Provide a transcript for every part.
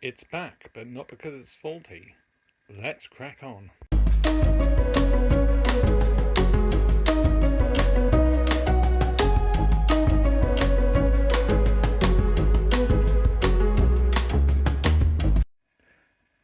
It's back, but not because it's faulty. Let's crack on.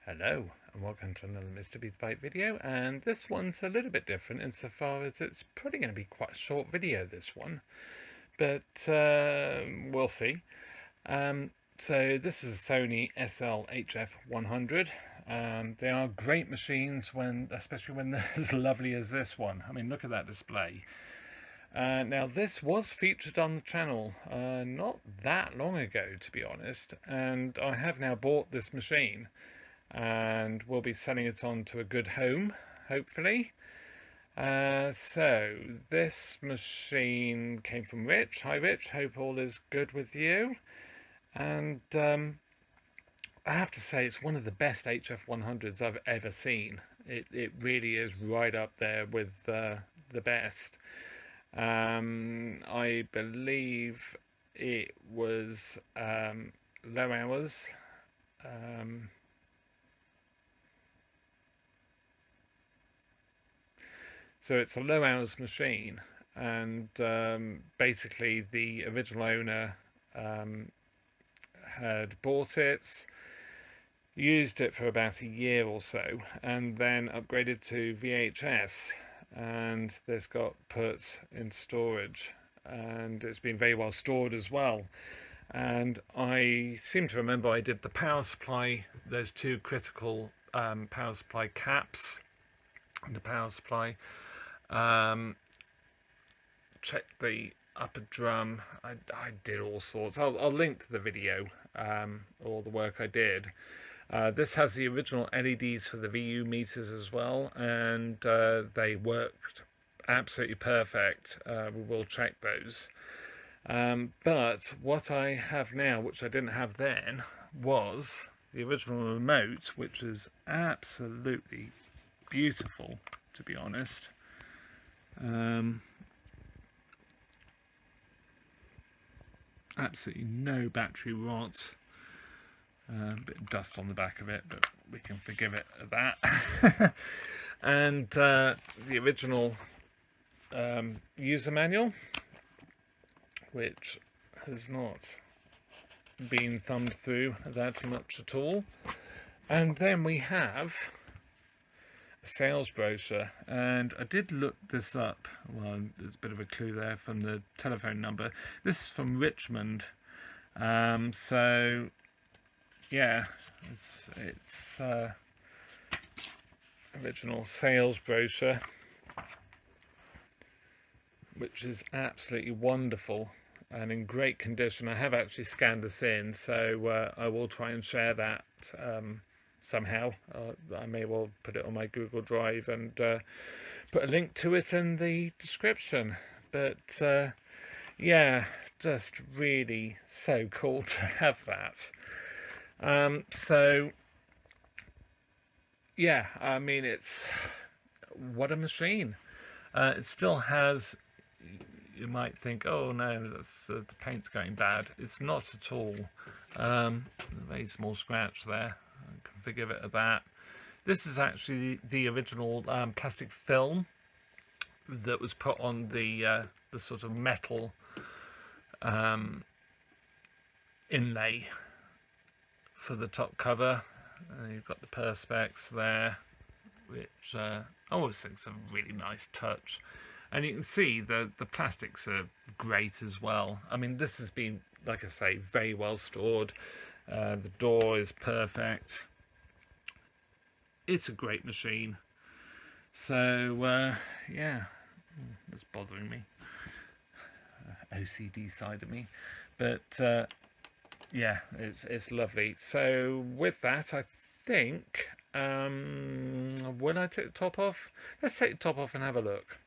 Hello, and welcome to another MrBetaByte video, and this one's a little bit different insofar as it's probably going to be quite a short video, this one, but we'll see. So this is a Sony SL-HF100. They are great machines, especially when they're as lovely as this one. I mean, look at that display. Now this was featured on the channel not that long ago, to be honest, and I have now bought this machine and we'll be selling it on to a good home, hopefully. So this machine came from Rich. Hi Rich, hope all is good with you. And I have to say it's one of the best HF100s I've ever seen. It really is right up there with the best. I believe it was low hours. So it's a low hours machine, and basically the original owner had bought it, used it for about a year or so, and then upgraded to VHS, and this got put in storage, and it's been very well stored as well. And I seem to remember I did the power supply, those two critical power supply caps, and the power supply. Checked the upper drum. I did all sorts. I'll link to the video, all the work I did. This has the original LEDs for the VU meters as well, and they worked absolutely perfect. We will check those. But what I have now, which I didn't have then, was the original remote, which is absolutely beautiful, to be honest. Absolutely no battery rot. A bit of dust on the back of it, but we can forgive it at that. And the original user manual, which has not been thumbed through that much at all. And then we have a sales brochure, and I did look this up. Well, there's a bit of a clue there from the telephone number. This is from Richmond, so yeah, it's original sales brochure, which is absolutely wonderful and in great condition. I have actually scanned this in, so I will try and share that somehow. I may well put it on my Google Drive and put a link to it in the description. But yeah, just really so cool to have that. So yeah, I mean, it's what a machine. It still has, you might think, oh no, that's, the paint's going bad. It's not at all. A very small scratch there. I can forgive it at that. This is actually the original plastic film that was put on the sort of metal inlay for the top cover. And you've got the perspex there, which I always think is a really nice touch. And you can see the plastics are great as well. I mean, this has been, like I say, very well stored. The door is perfect. It's a great machine. So yeah, it's bothering me, OCD side of me, but yeah, it's lovely. So with that, I think will I take the top off? Let's take the top off and have a look.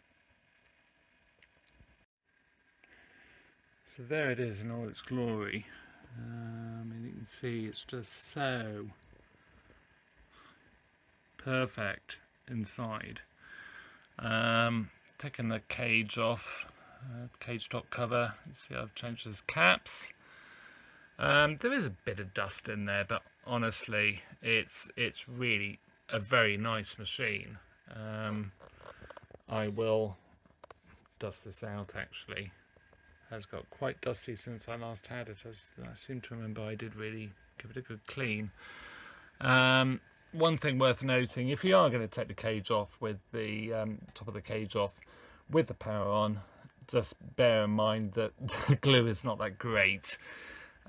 So there it is in all its glory. And you can see it's just so perfect inside. Taking the cage off, cage top cover. You see I've changed those caps. There is a bit of dust in there, but honestly, it's really a very nice machine. I will dust this out actually. Has got quite dusty since I last had it. I seem to remember I did really give it a good clean. One thing worth noting, if you are going to take the cage off with the top of the cage off with the power on, just bear in mind that the glue is not that great.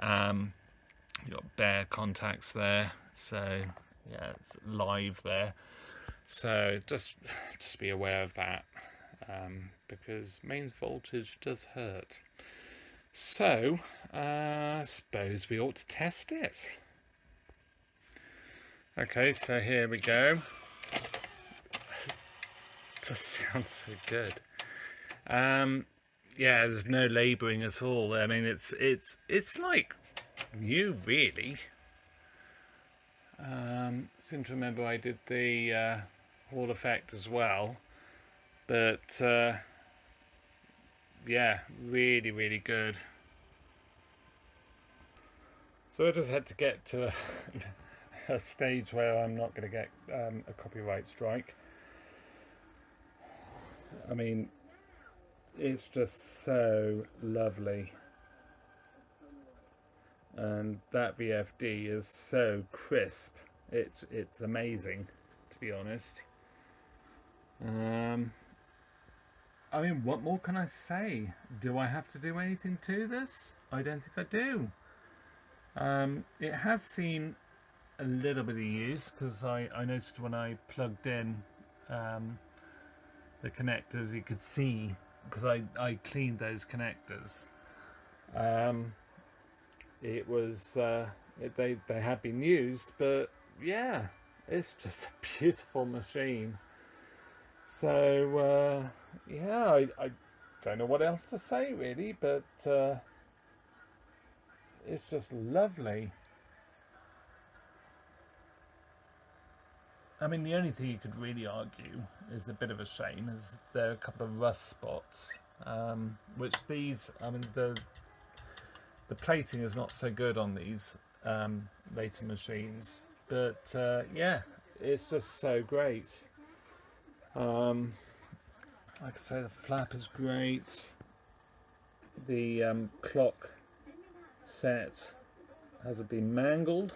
You've got bare contacts there, so yeah, it's live there. So just be aware of that, because mains voltage does hurt. So I suppose we ought to test it. Okay, so here we go. Just sounds so good. Yeah, there's no labouring at all. I mean, it's like new, really. Seem to remember I did the Hall effect as well, but yeah, really good. So I just had to get to a stage where I'm not going to get a copyright strike. I mean, it's just so lovely, and that VFD is so crisp. It's amazing, to be honest. I mean, what more can I say? Do I have to do anything to this? I don't think I do. It has seen a little bit of use, because I noticed when I plugged in the connectors, you could see, because I cleaned those connectors. It was they had been used, but yeah, it's just a beautiful machine. So yeah, I don't know what else to say really, but it's just lovely. I mean, the only thing you could really argue is a bit of a shame is there are a couple of rust spots, which these, I mean, the plating is not so good on these later machines, but yeah, it's just so great. Like I say, the flap is great. The clock set hasn't been mangled.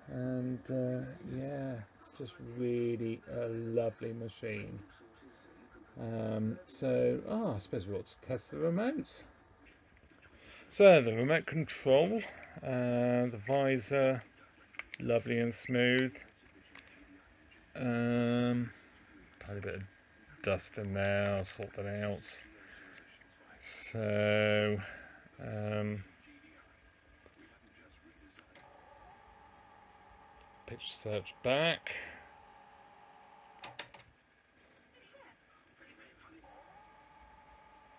And yeah, it's just really a lovely machine. So I suppose we ought to test the remote. So the remote control, the visor, lovely and smooth. Tiny bit of dust in there, I'll sort that out. So pitch search back.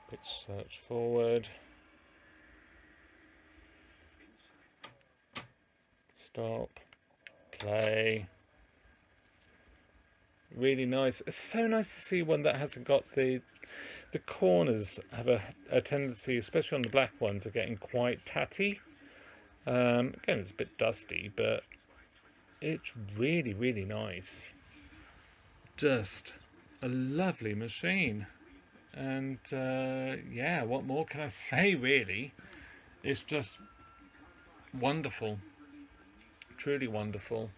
Pitch search forward. Stop. Play. Really nice. It's so nice to see one that hasn't got the corners have a tendency, especially on the black ones, of getting quite tatty. Again, it's a bit dusty, but it's really nice. Just a lovely machine. And yeah, what more can I say really? It's just wonderful. Truly wonderful.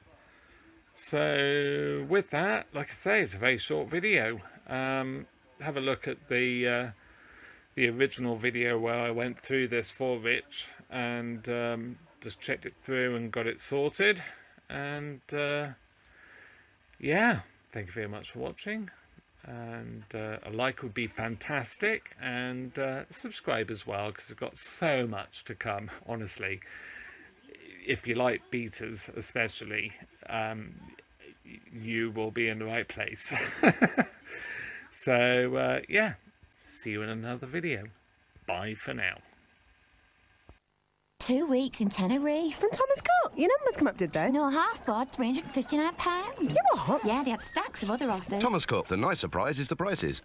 So with that, like I say, it's a very short video. Have a look at the original video where I went through this for Rich and just checked it through and got it sorted. And yeah, thank you very much for watching, and a like would be fantastic, and subscribe as well, because I've got so much to come, honestly. If you like betas especially, you will be in the right place. So yeah, see you in another video. Bye for now. 2 weeks in Tenerife. From Thomas Cook. Your numbers come up, did they? No, half board, £359. You what? Yeah, they had stacks of other offers. Thomas Cook, the nice surprise is the prices.